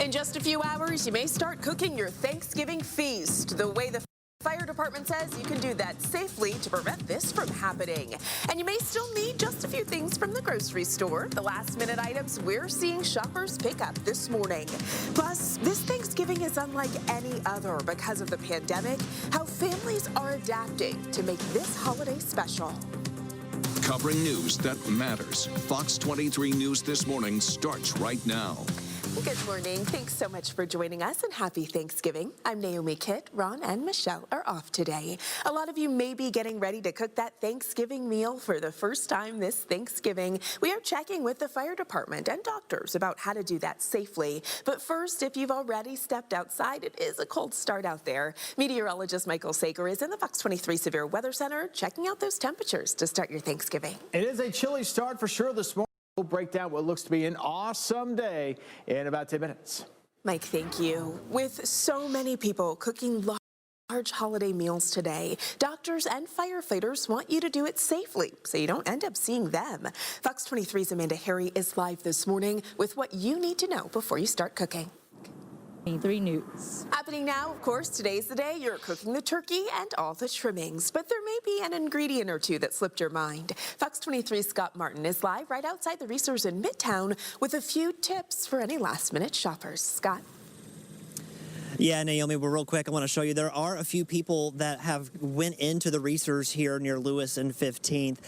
In just a few hours, you may start cooking your Thanksgiving feast the way the fire department says you can do that safely to prevent this from happening. And you may still need just a few things from the grocery store, the last-minute items we're seeing shoppers pick up this morning. Plus, this Thanksgiving is unlike any other because of the pandemic, how families are adapting to make this holiday special. Covering news that matters. Fox 23 News This Morning starts right now. Good morning. Thanks so much for joining us and happy Thanksgiving. I'm Naomi Kitt. Ron and Michelle are off today. A lot of you may be getting ready to cook that Thanksgiving meal for the first time this Thanksgiving. We are checking with the fire department and doctors about how to do that safely. But first, if you've already stepped outside, it is a cold start out there. Meteorologist Michael Sager is in the Fox 23 Severe Weather Center checking out those temperatures to start your Thanksgiving. It is a chilly start for sure this morning. We'll break down what looks to be an awesome day in about 10 minutes. Mike, thank you. With so many people cooking large holiday meals today, doctors and firefighters want you to do it safely so you don't end up seeing them. Fox 23's Amanda Harry is live this morning with what you need to know before you start cooking. 3 News. Happening now, of course, today's the day you're cooking the turkey and all the trimmings, but there may be an ingredient or two that slipped your mind. Fox 23's Scott Martin is live right outside the Resource in Midtown with a few tips for any last-minute shoppers. Scott? Yeah, Naomi, well, real quick, I want to show you there are a few people that have went into the Resource here near Lewis and 15th.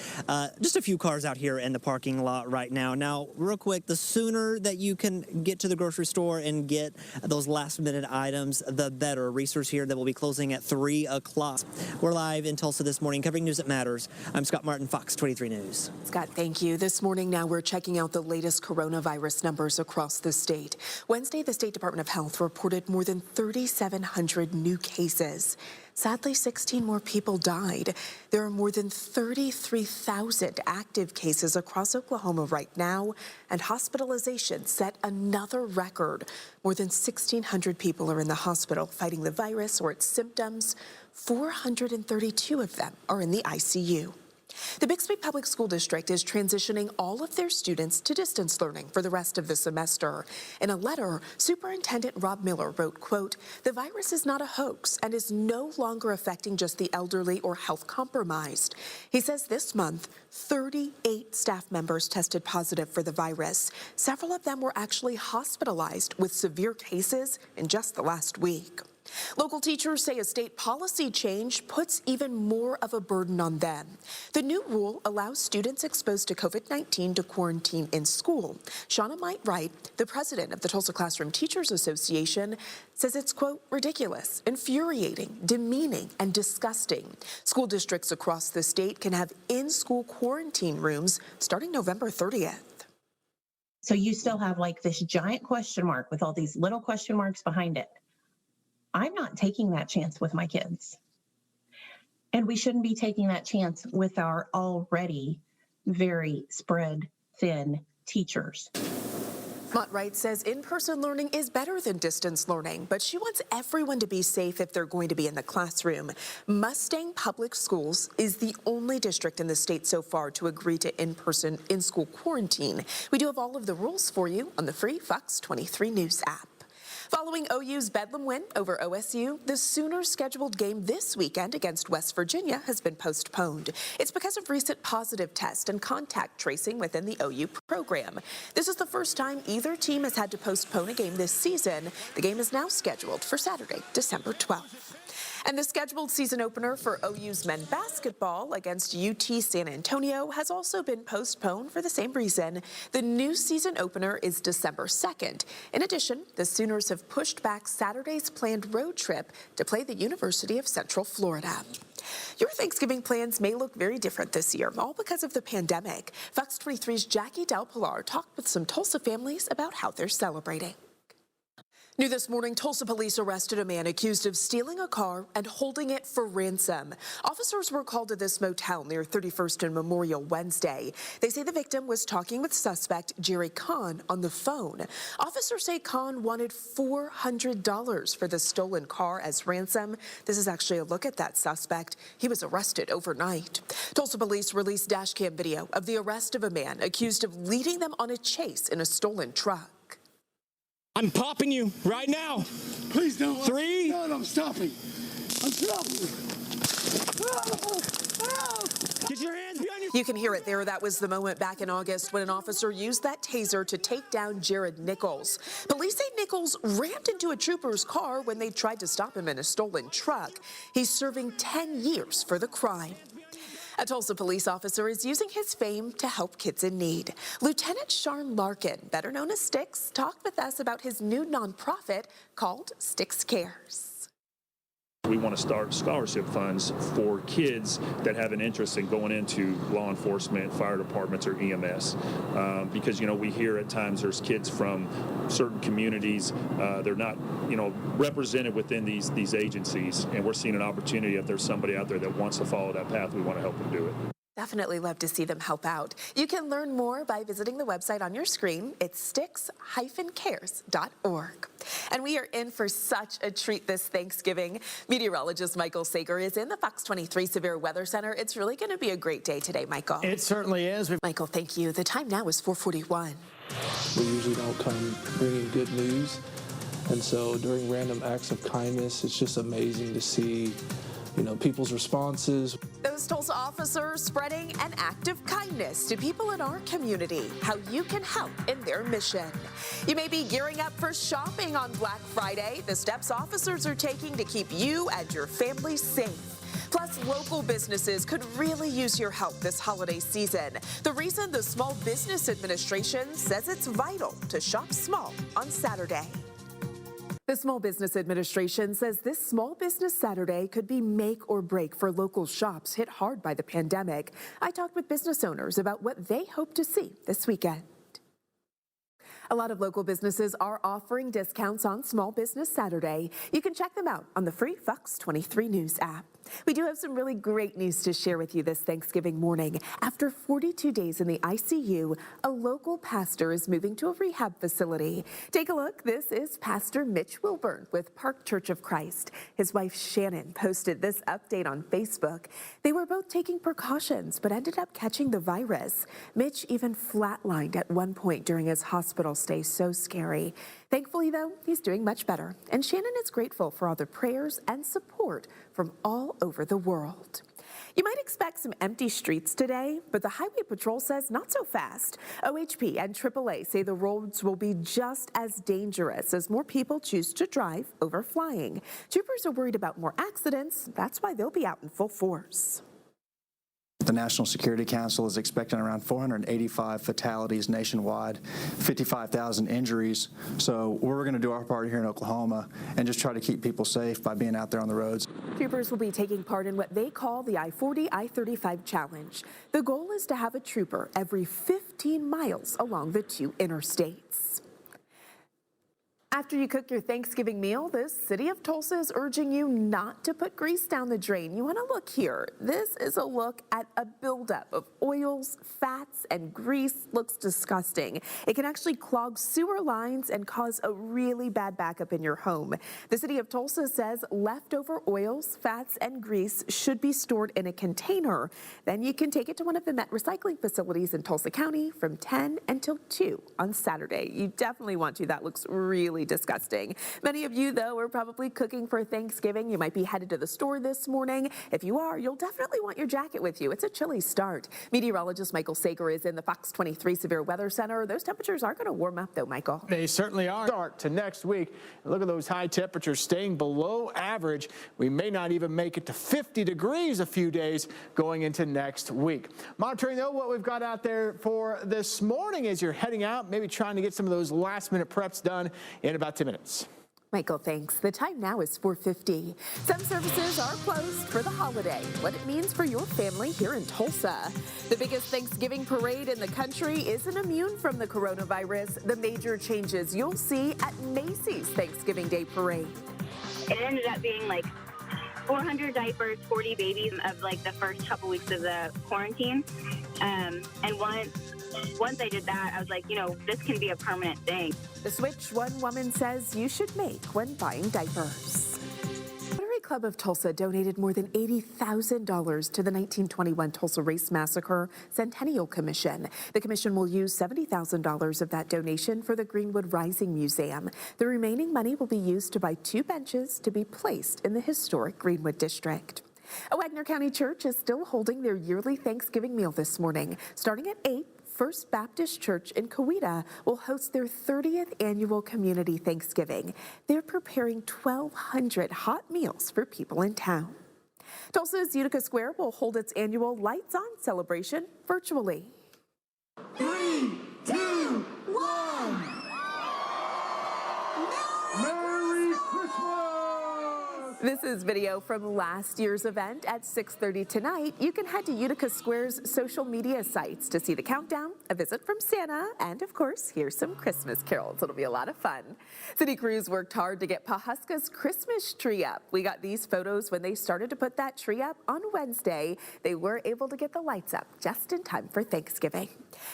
Just a few cars out here in the parking lot right now. Now, real quick, the sooner that you can get to the grocery store and get those last-minute items, the better. Resource here that will be closing at 3 o'clock. We're live in Tulsa this morning, covering news that matters. I'm Scott Martin, Fox 23 News. Scott, thank you. This morning now we're checking out the latest coronavirus numbers across the state. Wednesday, the State Department of Health reported more than 3,700 new cases. Sadly, 16 more people died. There are more than 33,000 active cases across Oklahoma right now, and hospitalizations set another record. More than 1,600 people are in the hospital fighting the virus or its symptoms. 432 of them are in the ICU. The Bixby Public School District is transitioning all of their students to distance learning for the rest of the semester. In a letter, Superintendent Rob Miller wrote, quote, "The virus is not a hoax and is no longer affecting just the elderly or health compromised." He says this month, 38 staff members tested positive for the virus. Several of them were actually hospitalized with severe cases in just the last week. Local teachers say a state policy change puts even more of a burden on them. The new rule allows students exposed to COVID-19 to quarantine in school. Shauna Might-Wright, the president of the Tulsa Classroom Teachers Association, says it's, quote, "ridiculous, infuriating, demeaning, and disgusting." School districts across the state can have in-school quarantine rooms starting November 30th. So you still have like this giant question mark with all these little question marks behind it. I'm not taking that chance with my kids. And we shouldn't be taking that chance with our already very spread thin teachers. Mott-Wright says in-person learning is better than distance learning, but she wants everyone to be safe if they're going to be in the classroom. Mustang Public Schools is the only district in the state so far to agree to in-person in-school quarantine. We do have all of the rules for you on the free Fox 23 News app. Following OU's Bedlam win over OSU, the Sooners' scheduled game this weekend against West Virginia has been postponed. It's because of recent positive tests and contact tracing within the OU program. This is the first time either team has had to postpone a game this season. The game is now scheduled for Saturday, December 12th. And the scheduled season opener for OU's men basketball against UT San Antonio has also been postponed for the same reason. The new season opener is December 2nd. In addition, the Sooners have pushed back Saturday's planned road trip to play the University of Central Florida. Your Thanksgiving plans may look very different this year, all because of the pandemic. Fox 23's Jackie Del Pilar talked with some Tulsa families about how they're celebrating. New this morning, Tulsa police arrested a man accused of stealing a car and holding it for ransom. Officers were called to this motel near 31st and Memorial Wednesday. They say the victim was talking with suspect Jerry Kahn on the phone. Officers say Kahn wanted $400 for the stolen car as ransom. This is actually a look at that suspect. He was arrested overnight. Tulsa police released dashcam video of the arrest of a man accused of leading them on a chase in a stolen truck. I'm popping you right now. Please don't. 3. No, I'm stopping. I'm stopping. Get your hands behind your... You can hear it there. That was the moment back in August when an officer used that taser to take down Jared Nichols. Police say Nichols rammed into a trooper's car when they tried to stop him in a stolen truck. He's serving 10 years for the crime. A Tulsa police officer is using his fame to help kids in need. Lieutenant Sharn Larkin, better known as Sticks, talked with us about his new nonprofit called Sticks Cares. We want to start scholarship funds for kids that have an interest in going into law enforcement, fire departments, or EMS. Because, we hear at times there's kids from certain communities, they're not, represented within these agencies. And we're seeing an opportunity if there's somebody out there that wants to follow that path, we want to help them do it. Definitely love to see them help out. You can learn more by visiting the website on your screen. It's sticks-cares.org. And we are in for such a treat this Thanksgiving. Meteorologist Michael Sager is in the Fox 23 Severe Weather Center. It's really going to be a great day today, Michael. It certainly is. Michael, thank you. The time now is 4:41. We usually don't come bringing good news. And so during random acts of kindness, it's just amazing to see people's responses. Those Tulsa officers spreading an act of kindness to people in our community, how you can help in their mission. You may be gearing up for shopping on Black Friday. The steps officers are taking to keep you and your family safe. Plus, local businesses could really use your help this holiday season. The reason the Small Business Administration says it's vital to shop small on Saturday. The Small Business Administration says this Small Business Saturday could be make or break for local shops hit hard by the pandemic. I talked with business owners about what they hope to see this weekend. A lot of local businesses are offering discounts on Small Business Saturday. You can check them out on the free Fox 23 News app. We do have some really great news to share with you this Thanksgiving morning. After 42 days in the ICU, a local pastor is moving to a rehab facility. Take a look. This is Pastor Mitch Wilburn with Park Church of Christ. His wife Shannon posted this update on Facebook. They were both taking precautions but ended up catching the virus. Mitch even flatlined at one point during his hospital stay. So scary. Thankfully, though, he's doing much better, and Shannon is grateful for all the prayers and support from all over the world. You might expect some empty streets today, but the Highway Patrol says not so fast. OHP and AAA say the roads will be just as dangerous as more people choose to drive over flying. Troopers are worried about more accidents. That's why they'll be out in full force. The National Security Council is expecting around 485 fatalities nationwide, 55,000 injuries. So we're going to do our part here in Oklahoma and just try to keep people safe by being out there on the roads. Troopers will be taking part in what they call the I-40, I-35 challenge. The goal is to have a trooper every 15 miles along the two interstates. After you cook your Thanksgiving meal, the city of Tulsa is urging you not to put grease down the drain. You want to look here. This is a look at a buildup of oils, fats, and grease. Looks disgusting. It can actually clog sewer lines and cause a really bad backup in your home. The city of Tulsa says leftover oils, fats, and grease should be stored in a container. Then you can take it to one of the Met recycling facilities in Tulsa County from 10 until 2 on Saturday. You definitely want to. That looks really disgusting. Many of you, though, are probably cooking for Thanksgiving. You might be headed to the store this morning. If you are, you'll definitely want your jacket with you. It's a chilly start. Meteorologist Michael Sager is in the Fox 23 Severe Weather Center. Those temperatures are going to warm up, though, Michael. They certainly are. Start to next week. Look at those high temperatures staying below average. We may not even make it to 50 degrees a few days going into next week. Monitoring, though, what we've got out there for this morning as you're heading out, maybe trying to get some of those last-minute preps done in about 10 minutes. Michael, thanks. The time now is 4:50. Some services are closed for the holiday. What it means for your family here in Tulsa. The biggest Thanksgiving parade in the country isn't immune from the coronavirus. The major changes you'll see at Macy's Thanksgiving Day Parade. It ended up being like 400 diapers, 40 babies of like the first couple weeks of the quarantine. And once I did that, I was like, this can be a permanent thing. The switch one woman says you should make when buying diapers. Puerto Club of Tulsa donated more than $80,000 to the 1921 Tulsa Race Massacre Centennial Commission. The commission will use $70,000 of that donation for the Greenwood Rising Museum. The remaining money will be used to buy 2 benches to be placed in the historic Greenwood district. A Wagner County church is still holding their yearly Thanksgiving meal this morning. Starting at 8, First Baptist Church in Coweta will host their 30th annual community Thanksgiving. They're preparing 1,200 hot meals for people in town. Tulsa's Utica Square will hold its annual Lights On celebration virtually. 3, 2, 1. Merry Christmas! This is video from last year's event at 6:30 tonight. You can head to Utica Square's social media sites to see the countdown, a visit from Santa, and of course, hear some Christmas carols. It'll be a lot of fun. City crews worked hard to get Pawhuska's Christmas tree up. We got these photos when they started to put that tree up on Wednesday. They were able to get the lights up just in time for Thanksgiving.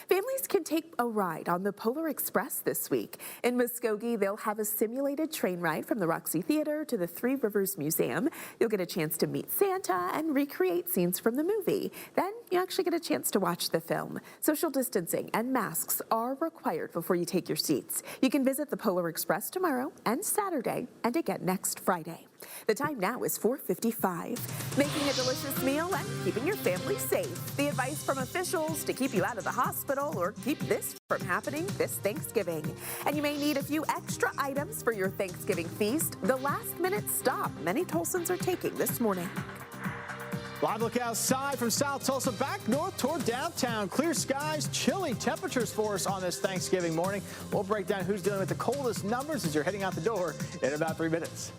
Families can take a ride on the Polar Express this week. In Muskogee, they'll have a simulated train ride from the Roxy Theater to the Three Rivers Museum. You'll get a chance to meet Santa and recreate scenes from the movie. Then you actually get a chance to watch the film. Social distancing and masks are required before you take your seats. You can visit the Polar Express tomorrow and Saturday and again next Friday. The time now is 4:55. Making a delicious meal and keeping your family safe. The advice from officials to keep you out of the hospital or keep this from happening this Thanksgiving. And you may need a few extra items for your Thanksgiving feast. The last-minute stop many Tulsans are taking this morning. Live look outside from South Tulsa back north toward downtown. Clear skies, chilly temperatures for us on this Thanksgiving morning. We'll break down who's dealing with the coldest numbers as you're heading out the door in about 3 minutes.